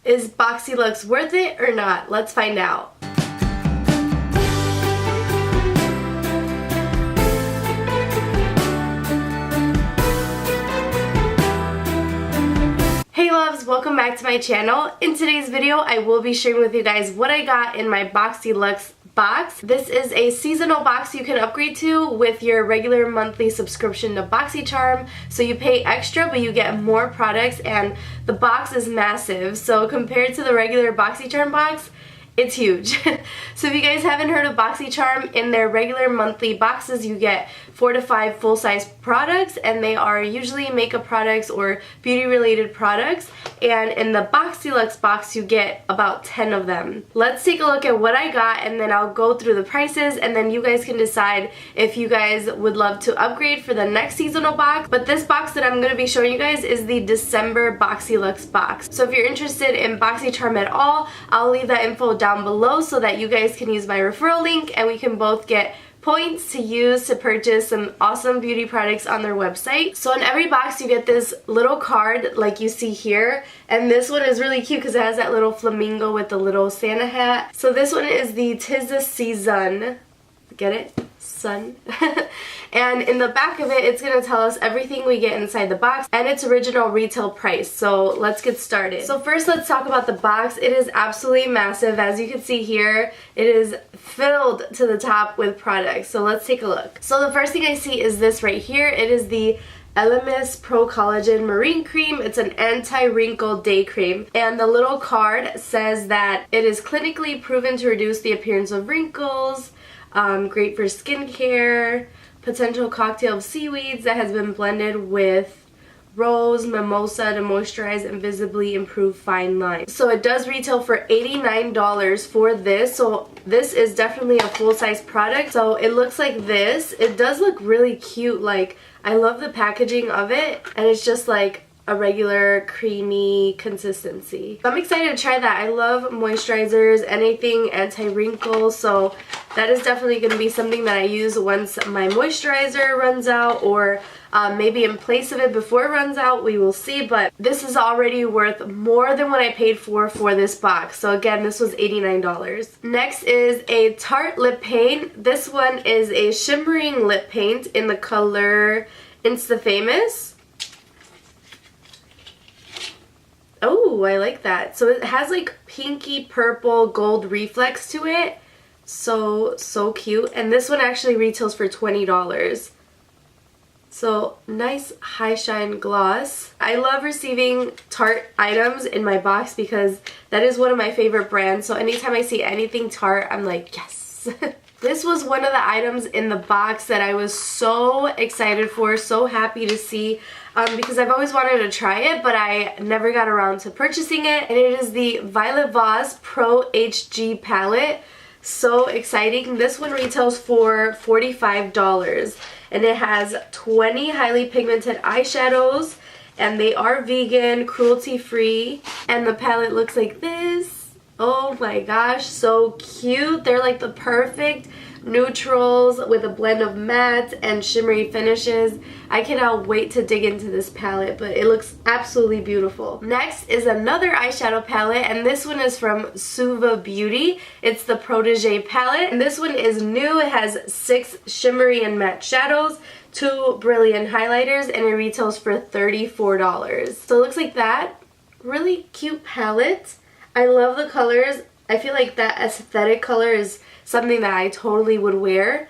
Is Boxyluxe worth it or not? Let's find out. Hey loves, welcome back to my channel. In today's video, I will be sharing with you guys what I got in my Boxyluxe box. This is a seasonal box you can upgrade to with your regular monthly subscription to BOXYCHARM. So you pay extra but you get more products, and the box is massive. So compared to the regular BOXYCHARM box, it's huge. So if you guys haven't heard of BOXYCHARM, in their regular monthly boxes you get 4 to 5 full-size products, and they are usually makeup products or beauty related products, and in the Boxyluxe box you get about 10 of them. Let's take a look at what I got, and then I'll go through the prices, and then you guys can decide if you guys would love to upgrade for the next seasonal box. But this box that I'm going to be showing you guys is the December Boxyluxe box. So if you're interested in BOXYCHARM at all, I'll leave that info down below so that you guys can use my referral link and we can both get points to use to purchase some awesome beauty products on their website. So in every box you get this little card like you see here, and this one is really cute because it has that little flamingo with the little Santa hat. So this one is the 'Tis the Season. Get it? Sun. And in the back of it, it's going to tell us everything we get inside the box and its original retail price. So let's get started. So first let's talk about the box. It is absolutely massive. As you can see here, it is filled to the top with products. So let's take a look. So the first thing I see is this right here. It is the Elemis Pro Collagen Marine Cream. It's an anti-wrinkle day cream, and the little card says that it is clinically proven to reduce the appearance of wrinkles, great for skincare, potential cocktail of seaweeds that has been blended with rose, mimosa to moisturize and visibly improve fine lines. So it does retail for $89 for this. So this is definitely a full-size product. So it looks like this. It does look really cute. Like, I love the packaging of it, and it's just like a regular creamy consistency. I'm excited to try that. I love moisturizers, anything anti-wrinkle, so that is definitely going to be something that I use once my moisturizer runs out, or maybe in place of it before it runs out. We will see, but this is already worth more than what I paid for this box. So again, this was $89. Next is a Tarte lip paint. This one is a shimmering lip paint in the color Insta Famous. Oh, I like that. So it has like pinky purple gold reflex to it. So cute. And this one actually retails for $20. So nice high shine gloss. I love receiving Tarte items in my box because that is one of my favorite brands. So anytime I see anything Tarte, I'm like, yes. This was one of the items in the box that I was so excited for, so happy to see, because I've always wanted to try it, but I never got around to purchasing it. And it is the Violet Voss Pro HG palette. So exciting. This one retails for $45, and it has 20 highly pigmented eyeshadows, and they are vegan, cruelty-free, and the palette looks like this. Oh my gosh, so cute. They're like the perfect neutrals with a blend of matte and shimmery finishes. I cannot wait to dig into this palette, but it looks absolutely beautiful. Next is another eyeshadow palette, and this one is from Suva Beauty. It's the Protege palette, and this one is new. It has 6 shimmery and matte shadows, 2 brilliant highlighters, and it retails for $34. So it looks like that. Really cute palette. I love the colors. I feel like that aesthetic color is something that I totally would wear.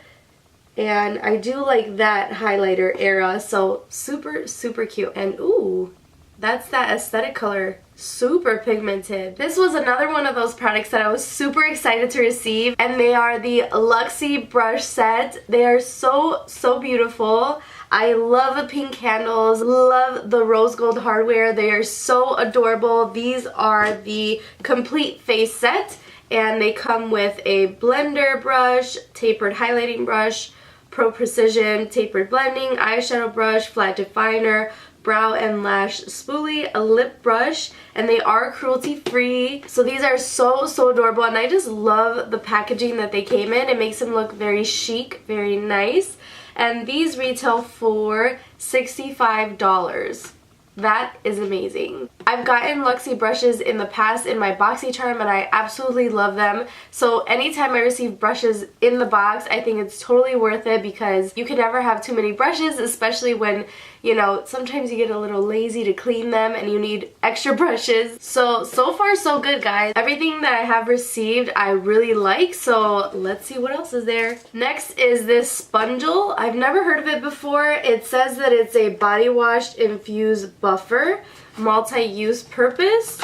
And I do like that highlighter era, so super cute. And ooh, that's that aesthetic color. Super pigmented. This was another one of those products that I was super excited to receive, and they are the Luxie brush set. They are so beautiful. I love the pink candles, love the rose gold hardware. They are so adorable. These are the complete face set, and they come with a blender brush, tapered highlighting brush, Pro Precision tapered blending, eyeshadow brush, flat definer, brow and lash spoolie, a lip brush, and they are cruelty free. So these are so adorable, and I just love the packaging that they came in. It makes them look very chic, very nice. And these retail for $65. That is amazing. I've gotten Luxie brushes in the past in my BOXYCHARM and I absolutely love them. So anytime I receive brushes in the box, I think it's totally worth it because you can never have too many brushes, especially when, you know, sometimes you get a little lazy to clean them and you need extra brushes. So far so good, guys. Everything that I have received I really like, so let's see what else is there. Next is this Spongel. I've never heard of it before. It says that it's a body wash infused buffer, multi-use purpose.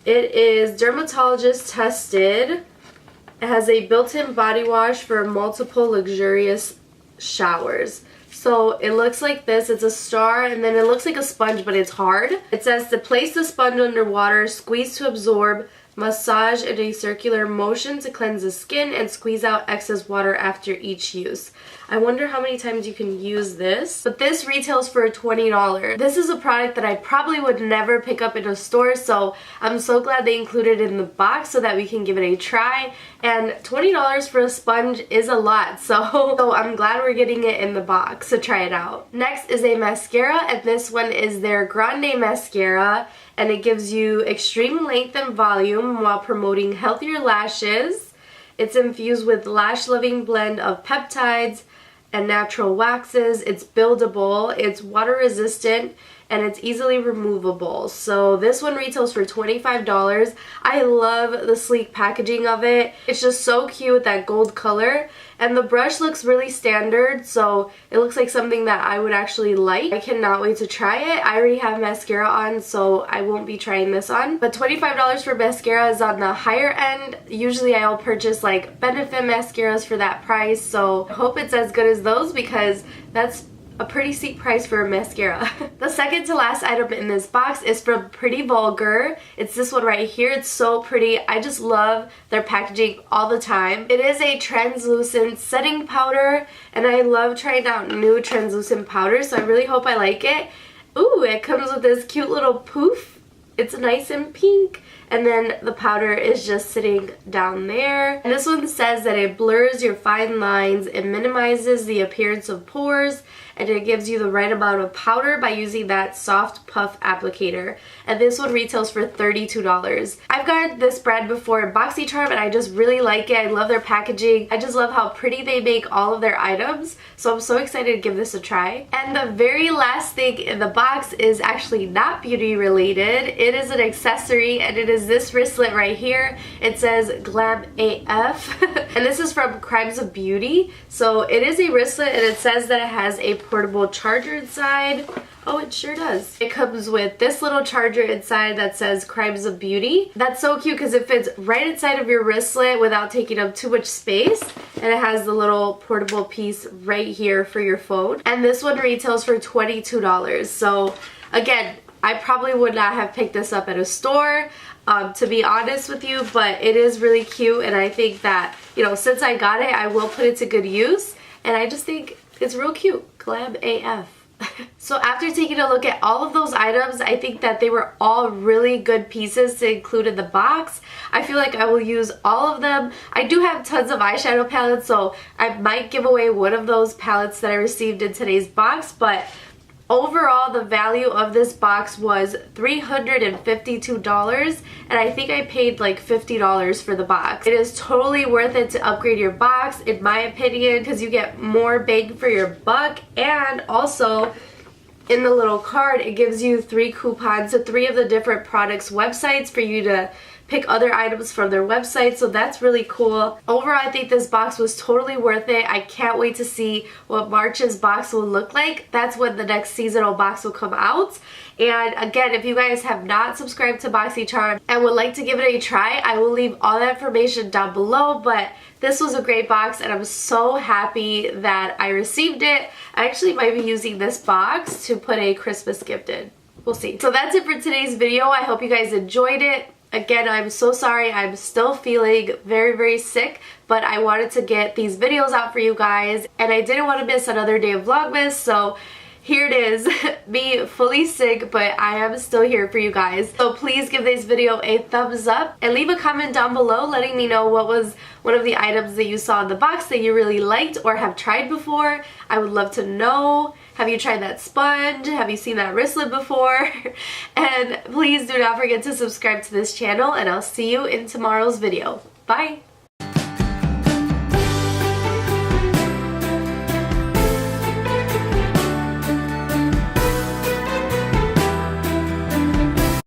It is dermatologist tested. It has a built-in body wash for multiple luxurious showers. So it looks like this. It's a star and then it looks like a sponge, but it's hard. It says to place the sponge under water, squeeze to absorb, massage in a circular motion to cleanse the skin, and squeeze out excess water after each use. I wonder how many times you can use this. But this retails for $20. This is a product that I probably would never pick up in a store, so I'm so glad they included it in the box so that we can give it a try. And $20 for a sponge is a lot, so I'm glad we're getting it in the box to try it out. Next is a mascara, and this one is their Grande Mascara, and it gives you extreme length and volume while promoting healthier lashes. It's infused with lash-loving blend of peptides and natural waxes. It's buildable, it's water resistant, and it's easily removable. So this one retails for $25. I love the sleek packaging of it. It's just so cute with that gold color. And the brush looks really standard, so it looks like something that I would actually like. I cannot wait to try it. I already have mascara on, so I won't be trying this on. But $25 for mascara is on the higher end. Usually I'll purchase like Benefit mascaras for that price, so I hope it's as good as those because that's a pretty steep price for a mascara. The second to last item in this box is from Pretty Vulgar. It's this one right here. It's so pretty. I just love their packaging all the time. It is a translucent setting powder, and I love trying out new translucent powders, so I really hope I like it. Ooh, it comes with this cute little poof. It's nice and pink. And then the powder is just sitting down there. And this one says that it blurs your fine lines, it minimizes the appearance of pores, and it gives you the right amount of powder by using that soft puff applicator. And this one retails for $32. I've gotten this brand before in BOXYCHARM and I just really like it. I love their packaging. I just love how pretty they make all of their items. So I'm so excited to give this a try. And the very last thing in the box is actually not beauty related. It is an accessory, and it is this wristlet right here. It says Glam AF and this is from Crimes of Beauty. So it is a wristlet, and it says that it has a portable charger inside. Oh, it sure does. It comes with this little charger inside that says Crimes of Beauty. That's so cute because it fits right inside of your wristlet without taking up too much space. And it has the little portable piece right here for your phone. And this one retails for $22. So again, I probably would not have picked this up at a store, to be honest with you, but it is really cute, and I think that, you know, since I got it, I will put it to good use, and I just think it's real cute. Glam AF. So after taking a look at all of those items, I think that they were all really good pieces to include in the box. I feel like I will use all of them. I do have tons of eyeshadow palettes, so I might give away one of those palettes that I received in today's box, but overall, the value of this box was $352, and I think I paid like $50 for the box. It is totally worth it to upgrade your box, in my opinion, because you get more bang for your buck, and also in the little card, it gives you 3 coupons to 3 of the different products' websites for you to pick other items from their website, so that's really cool. Overall, I think this box was totally worth it. I can't wait to see what March's box will look like. That's when the next seasonal box will come out. And again, if you guys have not subscribed to BOXYCHARM and would like to give it a try, I will leave all that information down below, but this was a great box and I'm so happy that I received it. I actually might be using this box to put a Christmas gift in. We'll see. So that's it for today's video. I hope you guys enjoyed it. Again, I'm so sorry. I'm still feeling very, very sick, but I wanted to get these videos out for you guys, and I didn't want to miss another day of Vlogmas, so here it is, me fully sick, but I am still here for you guys. So please give this video a thumbs up and leave a comment down below letting me know what was one of the items that you saw in the box that you really liked or have tried before. I would love to know. Have you tried that sponge? Have you seen that wristlet before? And please do not forget to subscribe to this channel, and I'll see you in tomorrow's video. Bye!